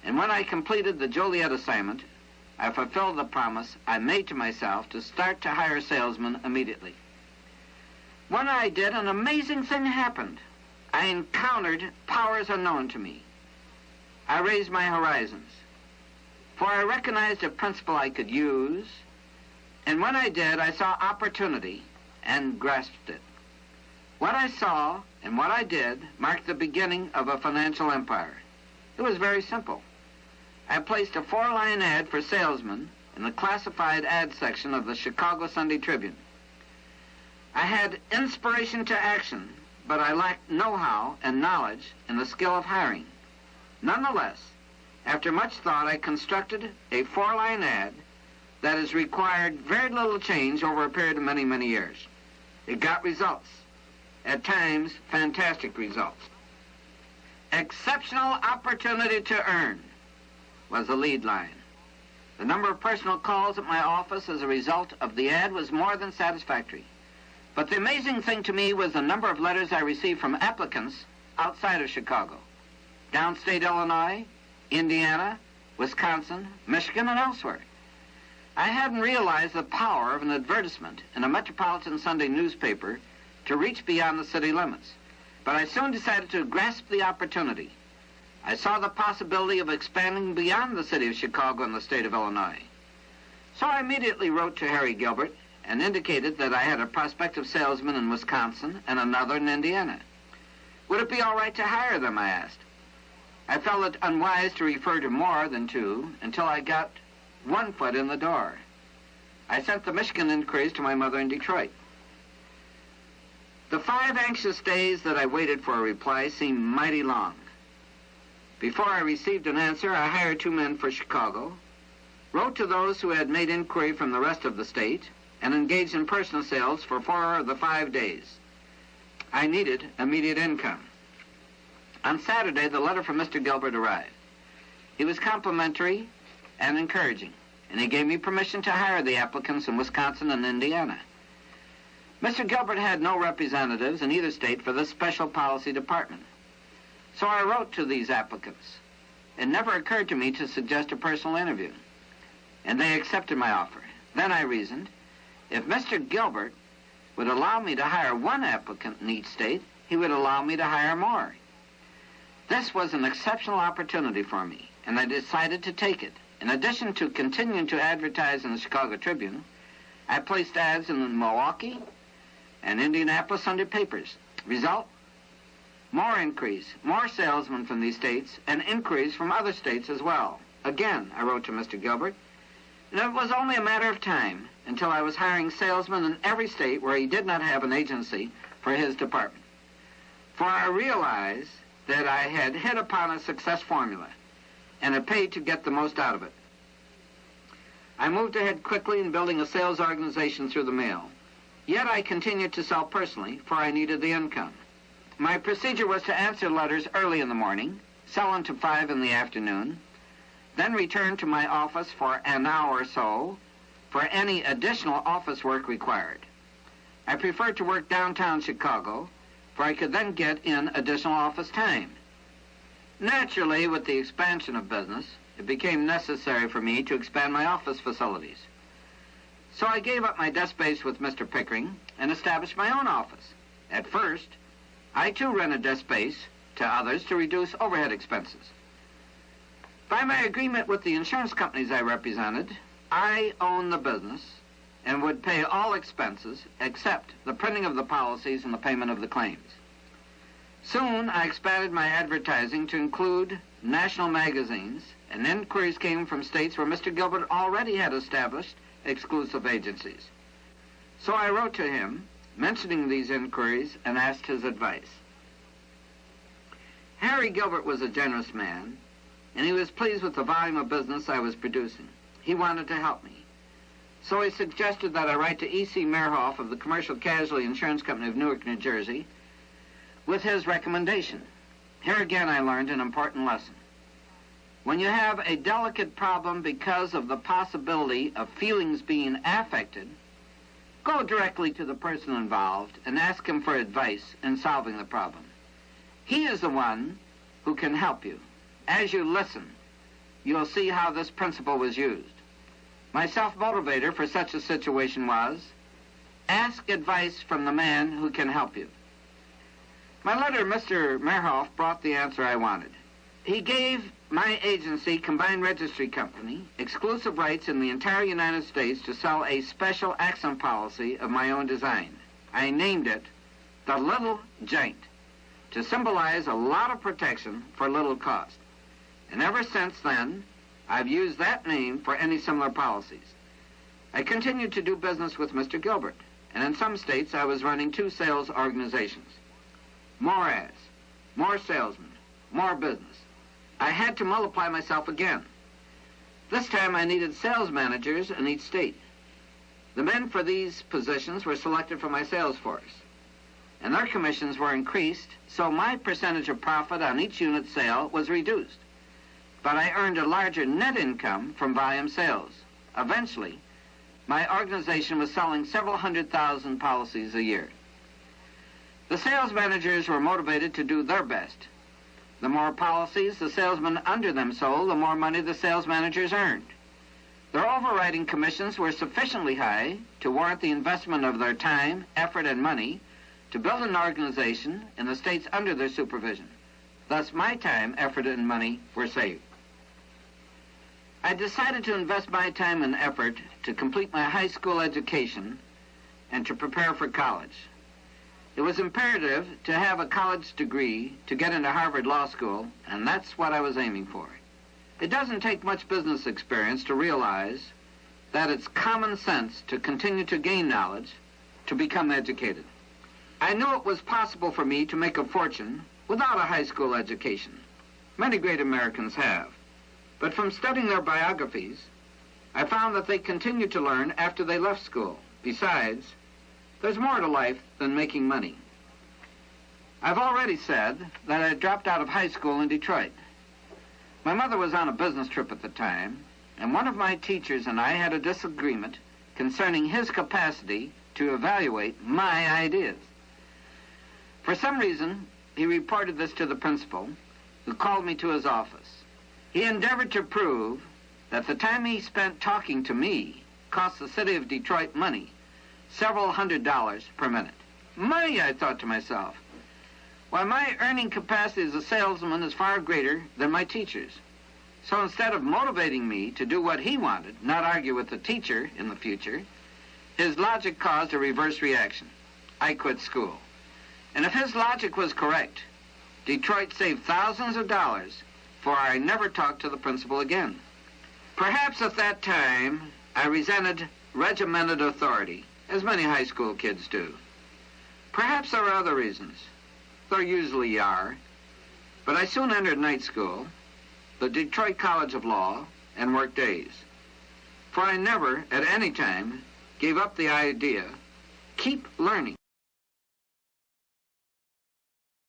And when I completed the Joliet assignment, I fulfilled the promise I made to myself to start to hire salesmen immediately. When I did, an amazing thing happened. I encountered powers unknown to me. I raised my horizons, for I recognized a principle I could use, and when I did, I saw opportunity and grasped it. What I saw and what I did marked the beginning of a financial empire. It was very simple. I placed a 4-line ad for salesmen in the classified ad section of the Chicago Sunday Tribune. I had inspiration to action, but I lacked know-how and knowledge in the skill of hiring. Nonetheless, after much thought, I constructed a 4-line ad that has required very little change over a period of many, many years. It got results, at times fantastic results. Exceptional opportunity to earn was the lead line. The number of personal calls at my office as a result of the ad was more than satisfactory. But the amazing thing to me was the number of letters I received from applicants outside of Chicago, downstate Illinois, Indiana, Wisconsin, Michigan, and elsewhere. I hadn't realized the power of an advertisement in a metropolitan Sunday newspaper to reach beyond the city limits, but I soon decided to grasp the opportunity. I saw the possibility of expanding beyond the city of Chicago and the state of Illinois. So I immediately wrote to Harry Gilbert and indicated that I had a prospective salesman in Wisconsin and another in Indiana. Would it be all right to hire them, I asked. I felt it unwise to refer to more than two until I got one foot in the door. I sent the Michigan inquiries to my mother in Detroit. The 5 anxious days that I waited for a reply seemed mighty long. Before I received an answer, I hired 2 men for Chicago, wrote to those who had made inquiry from the rest of the state, and engaged in personal sales for 4 of the 5 days. I needed immediate income. On Saturday, the letter from Mr. Gilbert arrived. He was complimentary and encouraging, and he gave me permission to hire the applicants in Wisconsin and Indiana. Mr. Gilbert had no representatives in either state for this special policy department. So I wrote to these applicants. It never occurred to me to suggest a personal interview, and they accepted my offer. Then I reasoned, if Mr. Gilbert would allow me to hire 1 applicant in each state, he would allow me to hire more. This was an exceptional opportunity for me, and I decided to take it. In addition to continuing to advertise in the Chicago Tribune, I placed ads in the Milwaukee and Indianapolis Sunday papers. Result? More inquiries, more salesmen from these states, and inquiries from other states as well. Again, I wrote to Mr. Gilbert, and it was only a matter of time until I was hiring salesmen in every state where he did not have an agency for his department. For I realized that I had hit upon a success formula, and it paid to get the most out of it. I moved ahead quickly in building a sales organization through the mail. Yet I continued to sell personally, for I needed the income. My procedure was to answer letters early in the morning, sell until 5 in the afternoon, then return to my office for an hour or so for any additional office work required. I preferred to work downtown Chicago, for I could then get in additional office time. Naturally, with the expansion of business, it became necessary for me to expand my office facilities. So I gave up my desk space with Mr. Pickering and established my own office. At first, I too rented desk space to others to reduce overhead expenses. By my agreement with the insurance companies I represented, I owned the business and would pay all expenses except the printing of the policies and the payment of the claims. Soon, I expanded my advertising to include national magazines, and inquiries came from states where Mr. Gilbert already had established exclusive agencies. So I wrote to him, mentioning these inquiries, and asked his advice. Harry Gilbert was a generous man, and he was pleased with the volume of business I was producing. He wanted to help me. So he suggested that I write to E.C. Mehrhoff of the Commercial Casualty Insurance Company of Newark, New Jersey, with his recommendation. Here again I learned an important lesson. When you have a delicate problem because of the possibility of feelings being affected, go directly to the person involved and ask him for advice in solving the problem. He is the one who can help you. As you listen, you'll see how this principle was used. My self-motivator for such a situation was, ask advice from the man who can help you. My letter to Mr. Mehrhoff brought the answer I wanted. He gave my agency, Combined Registry Company, exclusive rights in the entire United States to sell a special accent policy of my own design. I named it the Little Giant, to symbolize a lot of protection for little cost. And ever since then, I've used that name for any similar policies. I continued to do business with Mr. Gilbert, and in some states I was running 2 sales organizations. More ads, more salesmen, more business. I had to multiply myself again. This time I needed sales managers in each state. The men for these positions were selected from my sales force, and their commissions were increased, so my percentage of profit on each unit sale was reduced. But I earned a larger net income from volume sales. Eventually, my organization was selling several 100,000 policies a year. The sales managers were motivated to do their best. The more policies the salesmen under them sold, the more money the sales managers earned. Their overriding commissions were sufficiently high to warrant the investment of their time, effort, and money to build an organization in the states under their supervision. Thus, my time, effort, and money were saved. I decided to invest my time and effort to complete my high school education and to prepare for college. It was imperative to have a college degree to get into Harvard Law School, and that's what I was aiming for. It doesn't take much business experience to realize that it's common sense to continue to gain knowledge, to become educated. I knew it was possible for me to make a fortune without a high school education. Many great Americans have. But from studying their biographies, I found that they continued to learn after they left school. Besides, there's more to life than making money. I've already said that I dropped out of high school in Detroit. My mother was on a business trip at the time, and one of my teachers and I had a disagreement concerning his capacity to evaluate my ideas. For some reason, he reported this to the principal, who called me to his office. He endeavored to prove that the time he spent talking to me cost the city of Detroit money, several $100s per minute. Money, I thought to myself. Why, my earning capacity as a salesman is far greater than my teacher's. So instead of motivating me to do what he wanted, not argue with the teacher in the future, his logic caused a reverse reaction. I quit school. And if his logic was correct, Detroit saved thousands of dollars, for I never talked to the principal again. Perhaps at that time, I resented regimented authority, as many high school kids do. Perhaps there were other reasons. There usually are. But I soon entered night school, the Detroit College of Law, and worked days. For I never, at any time, gave up the idea, keep learning.